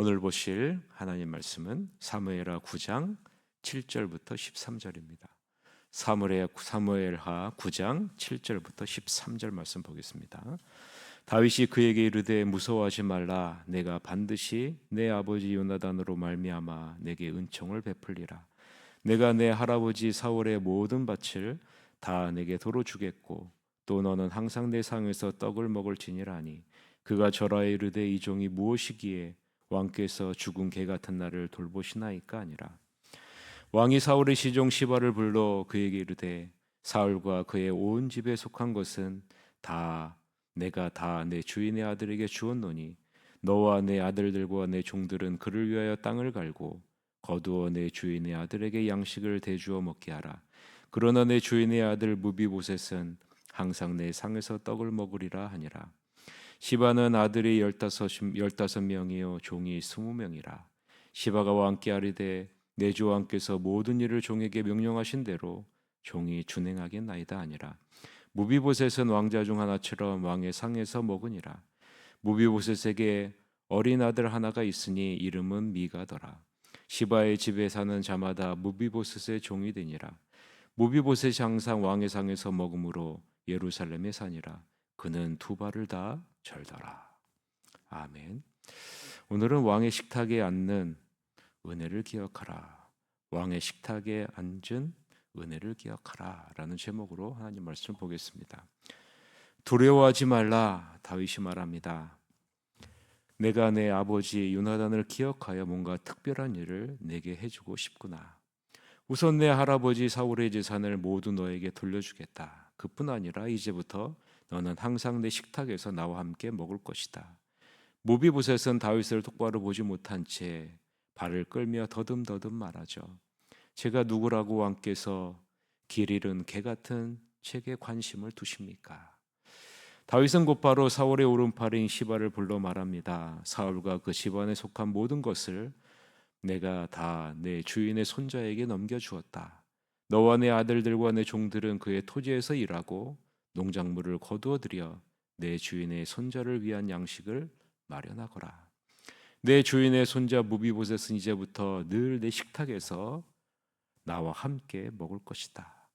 오늘 보실 하나님 말씀은 사무엘하 9장 7절부터 13절입니다. 사무엘하 9장 7절부터 13절 말씀 보겠습니다. 다윗이 그에게 이르되 무서워하지 말라. 내가 반드시 내 아버지 요나단으로 말미암아 내게 은총을 베풀리라. 내가 내 할아버지 사울의 모든 밭을 다 내게 도로 주겠고 또 너는 항상 내 상에서 떡을 먹을지니라 하니 그가 절하에 이르되 이 종이 무엇이기에 왕께서 죽은 개 같은 나를 돌보시나이까 아니라. 왕이 사울의 시종 시바를 불러 그에게 이르되 사울과 그의 온 집에 속한 것은 다 내가 다 내 주인의 아들에게 주었노니 너와 내 아들들과 내 종들은 그를 위하여 땅을 갈고 거두어 내 주인의 아들에게 양식을 대주어 먹게 하라. 그러나 내 주인의 아들 무비보셋은 항상 내 상에서 떡을 먹으리라 하니라. 시바는 아들이 15명이요 종이 20명이라. 시바가 왕께 아뢰되 내 주 왕께서 모든 일을 종에게 명령하신 대로 종이 준행하겠나이다 아니라. 무비보셋은 왕자 중 하나처럼 왕의 상에서 먹으니라. 무비보셋에게 어린 아들 하나가 있으니 이름은 미가더라. 시바의 집에 사는 자마다 무비보셋의 종이 되니라. 무비보셋이 항상 왕의 상에서 먹음으로 예루살렘에 사니라. 그는 두 발을 다 절더라. 아멘. 오늘은 왕의 식탁에 앉는 은혜를 기억하라. 왕의 식탁에 앉은 은혜를 기억하라 라는 제목으로 하나님 말씀을 보겠습니다. 두려워하지 말라. 다윗이 말합니다. 내가 내 아버지 요나단을 기억하여 뭔가 특별한 일을 내게 해주고 싶구나. 우선 내 할아버지 사울의 재산을 모두 너에게 돌려주겠다. 그뿐 아니라 이제부터 너는 항상 내 식탁에서 나와 함께 먹을 것이다. 무비보셋은 다윗을 똑바로 보지 못한 채 발을 끌며 더듬더듬 말하죠. 제가 누구라고 왕께서 길 잃은 개 같은 제게 관심을 두십니까? 다윗은 곧바로 사울의 오른팔인 시바를 불러 말합니다. 사울과 그 집안에 속한 모든 것을 내가 다 내 주인의 손자에게 넘겨주었다. 너와 내 아들들과 내 종들은 그의 토지에서 일하고 농작물을 거두어 들여 내 주인의 손자를 위한 양식을 마련하거라. 내 주인의 손자 무비보셋은 이제부터 늘 내 식탁에서 나와 함께 먹을 것이다.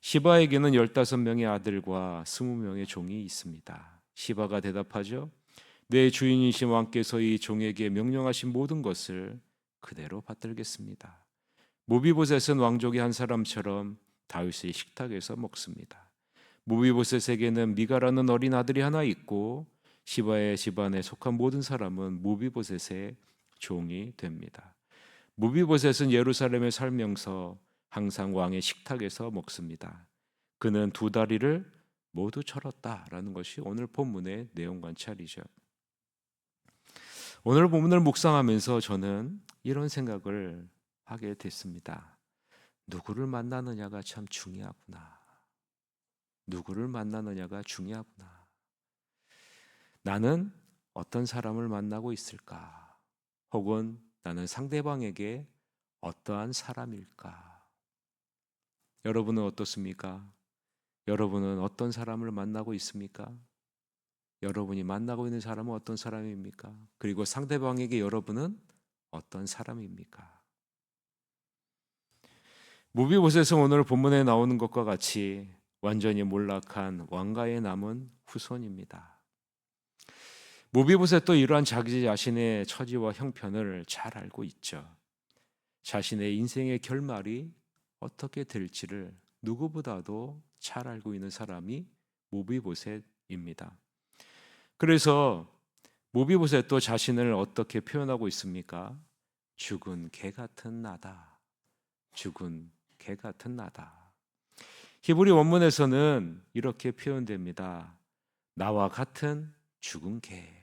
시바에게는 15명의 아들과 20명의 종이 있습니다. 시바가 대답하죠. 내 주인이신 왕께서 이 종에게 명령하신 모든 것을 그대로 받들겠습니다. 무비보셋은 왕족의 한 사람처럼 다윗의 식탁에서 먹습니다. 무비보셋에게는 미가라는 어린 아들이 하나 있고 시바의 집안에 속한 모든 사람은 무비보셋의 종이 됩니다. 무비보셋은 예루살렘에 살면서 항상 왕의 식탁에서 먹습니다. 그는 두 다리를 모두 절었다라는 것이 오늘 본문의 내용 관찰이죠. 오늘 본문을 묵상하면서 저는 이런 생각을 하게 됐습니다. 누구를 만나느냐가 참 중요하구나. 누구를 만나느냐가 중요하구나. 나는 어떤 사람을 만나고 있을까? 혹은 나는 상대방에게 어떠한 사람일까? 여러분은 어떻습니까? 여러분은 어떤 사람을 만나고 있습니까? 여러분이 만나고 있는 사람은 어떤 사람입니까? 그리고 상대방에게 여러분은 어떤 사람입니까? 무비보셋은 오늘 본문에 나오는 것과 같이 완전히 몰락한 왕가에 남은 후손입니다. 무비보셋도 이러한 자기 자신의 처지와 형편을 잘 알고 있죠. 자신의 인생의 결말이 어떻게 될지를 누구보다도 잘 알고 있는 사람이 무비보셋입니다. 그래서 무비보셋도 자신을 어떻게 표현하고 있습니까? 죽은 개 같은 나다. 죽은 개 같은 나다. 히브리 원문에서는 이렇게 표현됩니다. 나와 같은 죽은 개.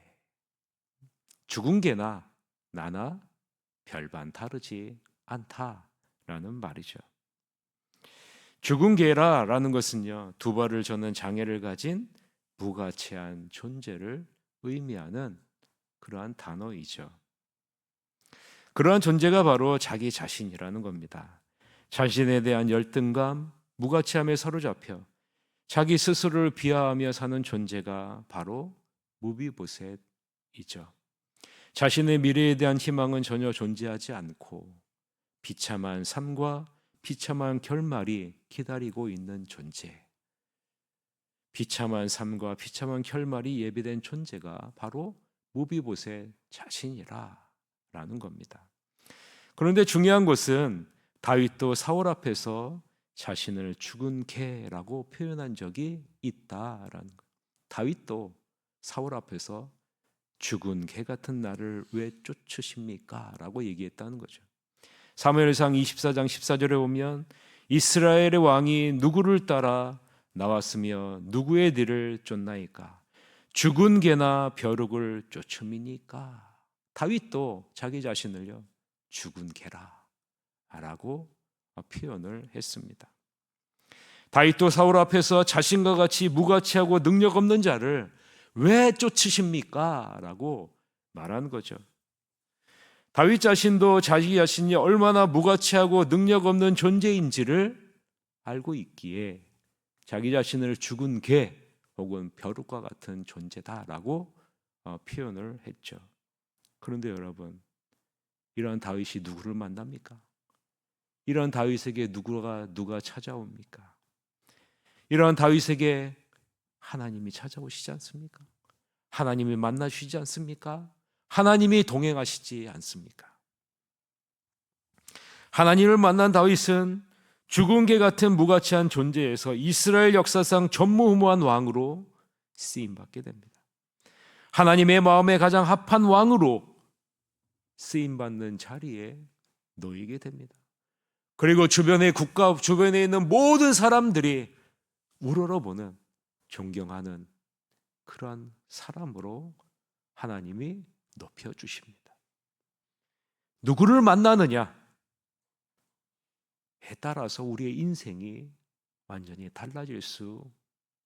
죽은 개나 나나 별반 다르지 않다라는 말이죠. 죽은 개라라는 것은요, 두 발을 젓는 장애를 가진 무가치한 존재를 의미하는 그러한 단어이죠. 그러한 존재가 바로 자기 자신이라는 겁니다. 자신에 대한 열등감, 무가치함에 사로잡혀 자기 스스로를 비하하며 사는 존재가 바로 무비보셋이죠. 자신의 미래에 대한 희망은 전혀 존재하지 않고 비참한 삶과 비참한 결말이 기다리고 있는 존재. 비참한 삶과 비참한 결말이 예비된 존재가 바로 무비보셋 자신이라는 겁니다. 그런데 중요한 것은 다윗도 사울 앞에서 자신을 죽은 개라고 표현한 적이 있다라는 거예요. 다윗도 사울 앞에서 죽은 개 같은 나를 왜 쫓으십니까? 라고 얘기했다는 거죠. 사무엘상 24장 14절에 보면 이스라엘의 왕이 누구를 따라 나왔으며 누구의 뒤를 쫓나이까? 죽은 개나 벼룩을 쫓음이니까. 다윗도 자기 자신을요 죽은 개라 라고 표현을 했습니다. 다윗도 사울 앞에서 자신과 같이 무가치하고 능력 없는 자를 왜 쫓으십니까? 라고 말하는 거죠. 다윗 자신도 자기 자신이 얼마나 무가치하고 능력 없는 존재인지를 알고 있기에 자기 자신을 죽은 개 혹은 벼룩과 같은 존재다라고 표현을 했죠. 그런데 여러분, 이런 다윗이 누구를 만납니까? 이런 다윗에게 누가 찾아옵니까? 이런 다윗에게 하나님이 찾아오시지 않습니까? 하나님이 만나주시지 않습니까? 하나님이 동행하시지 않습니까? 하나님을 만난 다윗은 죽은 개 같은 무가치한 존재에서 이스라엘 역사상 전무후무한 왕으로 쓰임받게 됩니다. 하나님의 마음에 가장 합한 왕으로 쓰임받는 자리에 놓이게 됩니다. 그리고 주변의 국가, 주변에 있는 모든 사람들이 우러러보는, 존경하는 그러한 사람으로 하나님이 높여주십니다. 누구를 만나느냐에 따라서 우리의 인생이 완전히 달라질 수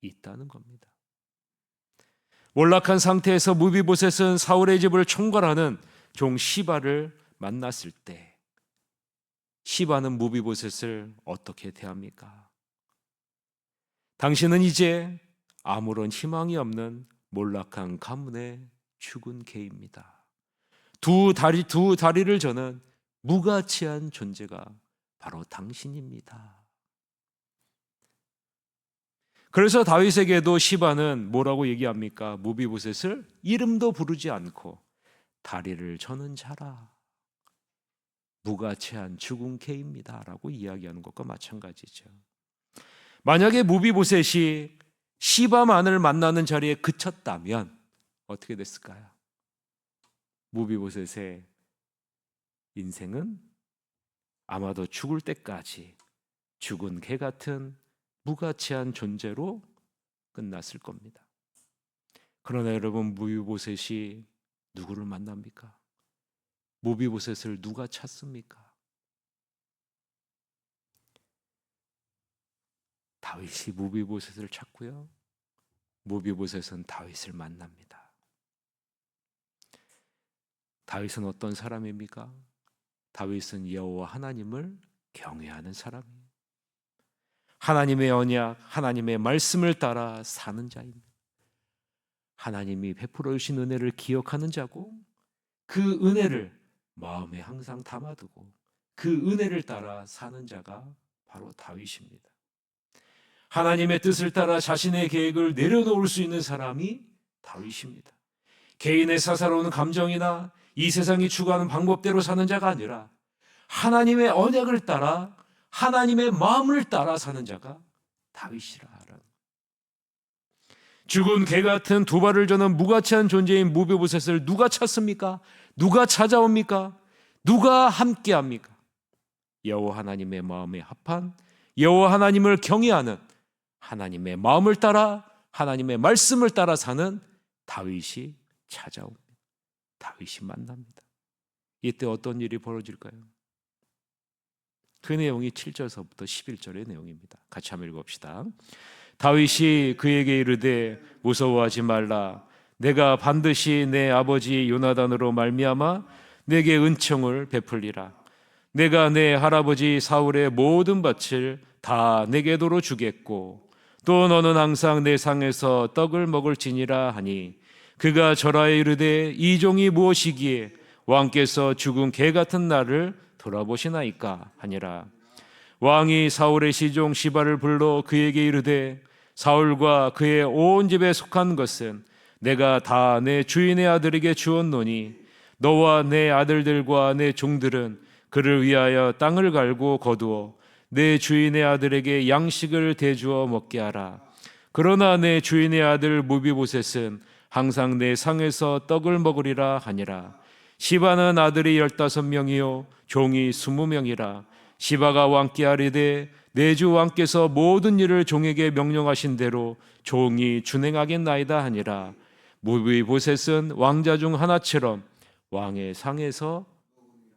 있다는 겁니다. 몰락한 상태에서 무비보셋은 사울의 집을 총괄하는 종 시바를 만났을 때 시바는 무비보셋을 어떻게 대합니까? 당신은 이제 아무런 희망이 없는 몰락한 가문의 죽은 개입니다. 두 다리를 저는 무가치한 존재가 바로 당신입니다. 그래서 다윗에게도 시바는 뭐라고 얘기합니까? 무비보셋을 이름도 부르지 않고 다리를 저는 자라, 무가치한 죽은 개입니다 라고 이야기하는 것과 마찬가지죠. 만약에 무비보셋이 시바만을 만나는 자리에 그쳤다면 어떻게 됐을까요? 무비보셋의 인생은 아마도 죽을 때까지 죽은 개 같은 무가치한 존재로 끝났을 겁니다. 그러나 여러분, 무비보셋이 누구를 만납니까? 무비보셋을 누가 찾습니까? 다윗이 무비보셋을 찾고요, 무비보셋은 다윗을 만납니다. 다윗은 어떤 사람입니까? 다윗은 여호와 하나님을 경외하는 사람이에요. 하나님의 언약, 하나님의 말씀을 따라 사는 자입니다. 하나님이 베풀어 주신 은혜를 기억하는 자고, 그 은혜를 마음에 항상 담아두고 그 은혜를 따라 사는 자가 바로 다윗입니다. 하나님의 뜻을 따라 자신의 계획을 내려놓을 수 있는 사람이 다윗입니다. 개인의 사사로운 감정이나 이 세상이 추구하는 방법대로 사는 자가 아니라 하나님의 언약을 따라 하나님의 마음을 따라 사는 자가 다윗이라. 죽은 개 같은 두 발을 저는 무가치한 존재인 무비보셋을 누가 찾습니까? 누가 찾아옵니까? 누가 함께합니까? 여호와 하나님의 마음에 합한, 여호와 하나님을 경외하는, 하나님의 마음을 따라 하나님의 말씀을 따라 사는 다윗이 찾아옵니다. 다윗이 만납니다. 이때 어떤 일이 벌어질까요? 그 내용이 7절서부터 11절의 내용입니다. 같이 한번 읽어봅시다. 다윗이 그에게 이르되 무서워하지 말라. 내가 반드시 내 아버지 요나단으로 말미암아 내게 은총을 베풀리라. 내가 내 할아버지 사울의 모든 밭을 다 내게 도로 주겠고 또 너는 항상 내 상에서 떡을 먹을지니라 하니 그가 절하에 이르되 이 종이 무엇이기에 왕께서 죽은 개 같은 나를 돌아보시나이까 하니라. 왕이 사울의 시종 시바를 불러 그에게 이르되 사울과 그의 온 집에 속한 것은 내가 다 내 주인의 아들에게 주었노니 너와 내 아들들과 내 종들은 그를 위하여 땅을 갈고 거두어 내 주인의 아들에게 양식을 대주어 먹게 하라. 그러나 내 주인의 아들 무비보셋은 항상 내 상에서 떡을 먹으리라 하니라. 시바는 아들이 15명이요 종이 20명이라. 시바가 왕께 아뢰되 내 주 왕께서 모든 일을 종에게 명령하신 대로 종이 준행하겠나이다 하니라. 무비보셋은 왕자 중 하나처럼 왕의 상에서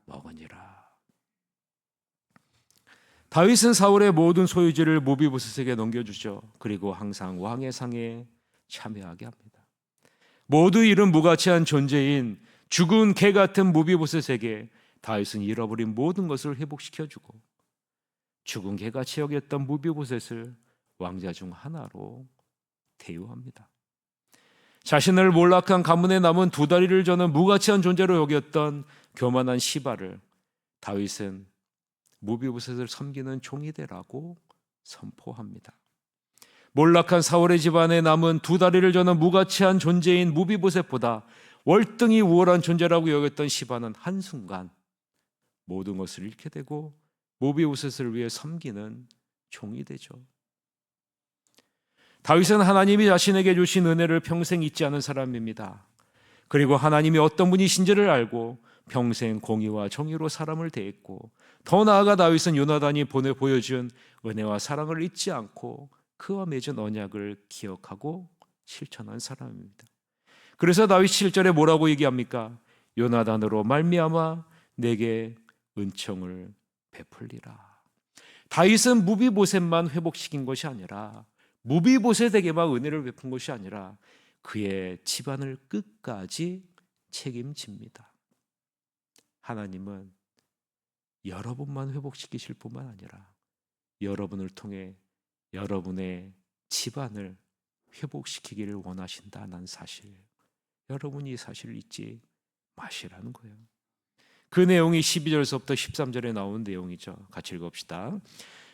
먹으니라. 다윗은 사울의 모든 소유지를 무비보셋에게 넘겨주죠. 그리고 항상 왕의 상에 참여하게 합니다. 모두 잃은 무가치한 존재인 죽은 개 같은 무비보셋에게 다윗은 잃어버린 모든 것을 회복시켜주고 죽은 개같이 여겼던 무비보셋을 왕자 중 하나로 대우합니다. 자신을 몰락한 가문에 남은 두 다리를 저는 무가치한 존재로 여겼던 교만한 시바를 다윗은 무비보셋을 섬기는 종이 되라고 선포합니다. 몰락한 사울의 집안에 남은 두 다리를 저는 무가치한 존재인 무비보셋보다 월등히 우월한 존재라고 여겼던 시바는 한순간 모든 것을 잃게 되고 무비보셋을 위해 섬기는 종이 되죠. 다윗은 하나님이 자신에게 주신 은혜를 평생 잊지 않은 사람입니다. 그리고 하나님이 어떤 분이신지를 알고 평생 공의와 정의로 사람을 대했고 더 나아가 다윗은 요나단이 보여준 은혜와 사랑을 잊지 않고 그와 맺은 언약을 기억하고 실천한 사람입니다. 그래서 다윗 7절에 뭐라고 얘기합니까? 요나단으로 말미암아 내게 은총을 베풀리라. 다윗은 무비보셋만 회복시킨 것이 아니라 무비보셋에게만 은혜를 베푼 것이 아니라 그의 집안을 끝까지 책임집니다. 하나님은 여러분만 회복시키실 뿐만 아니라 여러분을 통해 여러분의 집안을 회복시키기를 원하신다는 사실, 여러분이 이 사실을 잊지 마시라는 거예요. 그 내용이 12절에서부터 13절에 나온 내용이죠. 같이 읽읍시다.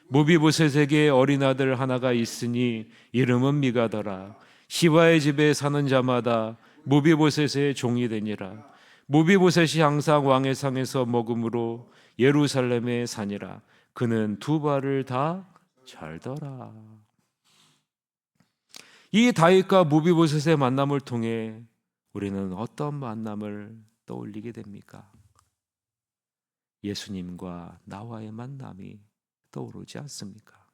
무비보셋에게 어린 아들 하나가 있으니 이름은 미가더라. 시바의 집에 사는 자마다 무비보셋의 종이 되니라. 무비보셋이 항상 왕의 상에서 먹음으로 예루살렘에 사니라. 그는 두 발을 다 잘더라. 이 다윗과 무비보셋의 만남을 통해 우리는 어떤 만남을 떠올리게 됩니까? 예수님과 나와의 만남이 떠오르지 않습니까?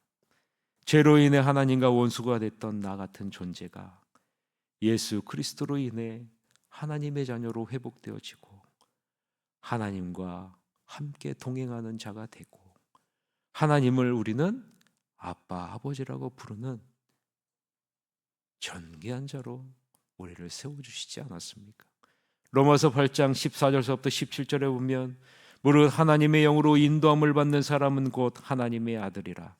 죄로 인해 하나님과 원수가 됐던 나 같은 존재가 예수 그리스도로 인해 하나님의 자녀로 회복되어지고 하나님과 함께 동행하는 자가 되고 하나님을 우리는 아빠, 아버지라고 부르는 존귀한 자로 우리를 세워주시지 않았습니까? 로마서 8장 14절서부터 17절에 보면 무릇 하나님의 영으로 인도함을 받는 사람은 곧 하나님의 아들이라.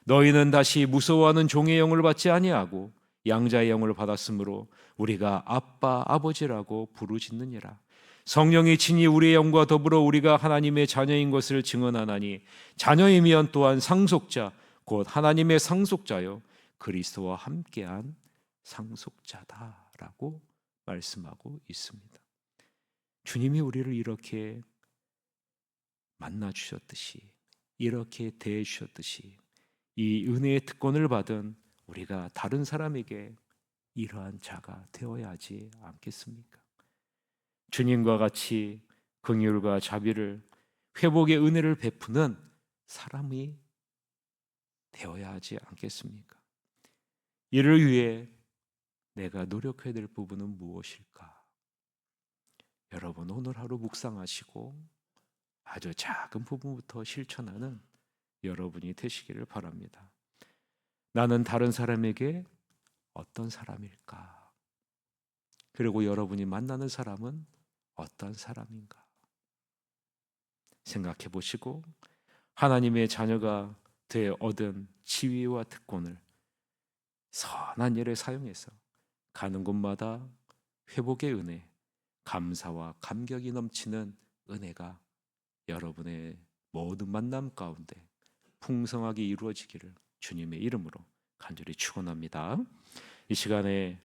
너희는 다시 무서워하는 종의 영을 받지 아니하고 양자의 영을 받았으므로 우리가 아빠, 아버지라고 부르짖느니라. 성령이 친히 우리의 영과 더불어 우리가 하나님의 자녀인 것을 증언하나니 자녀이면 또한 상속자 곧 하나님의 상속자요 그리스도와 함께한 상속자다라고 말씀하고 있습니다. 주님이 우리를 이렇게 만나 주셨듯이 이렇게 대해 주셨듯이 이 은혜의 특권을 받은 우리가 다른 사람에게 이러한 자가 되어야 하지 않겠습니까? 주님과 같이 긍휼과 자비를 회복의 은혜를 베푸는 사람이 되어야 하지 않겠습니까? 이를 위해 내가 노력해야 될 부분은 무엇일까? 여러분 오늘 하루 묵상하시고 아주 작은 부분부터 실천하는 여러분이 되시기를 바랍니다. 나는 다른 사람에게 어떤 사람일까? 그리고 여러분이 만나는 사람은 어떤 사람인가? 생각해 보시고 하나님의 자녀가 되어 얻은 지위와 특권을 선한 일에 사용해서 가는 곳마다 회복의 은혜, 감사와 감격이 넘치는 은혜가 여러분의 모든 만남 가운데 풍성하게 이루어지기를 주님의 이름으로 간절히 축원합니다. 이 시간에